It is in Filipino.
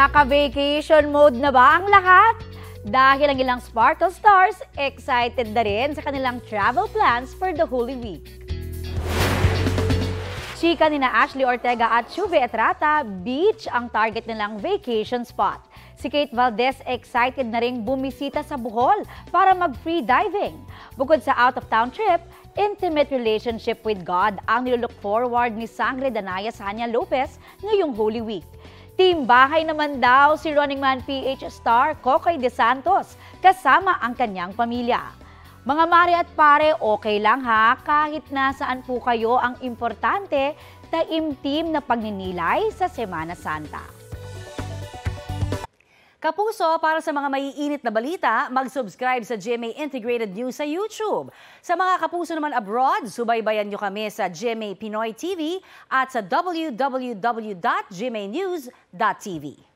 Naka-vacation mode na ba ang lahat? Dahil ang ilang Sparkle Stars excited na rin sa kanilang travel plans for the Holy Week. Chika nina Ashley Ortega at Chuve Etrata, beach ang target nilang vacation spot. Si Kate Valdez excited na ring bumisita sa Bohol para mag-free diving. Bukod sa out-of-town trip, intimate relationship with God ang nilook forward ni Sangre Danaya Sania Lopez ngayong Holy Week. Team bahay naman daw si Running Man PH star Kokoy De Santos kasama ang kanyang pamilya. Mga mare at pare, okay lang ha, kahit nasaan po kayo, ang importante, taimtim na pagninilay sa Semana Santa. Kapuso, para sa mga maiinit na balita, mag-subscribe sa GMA Integrated News sa YouTube. Sa mga kapuso naman abroad, subaybayan nyo kami sa GMA Pinoy TV at sa www.gmanews.tv.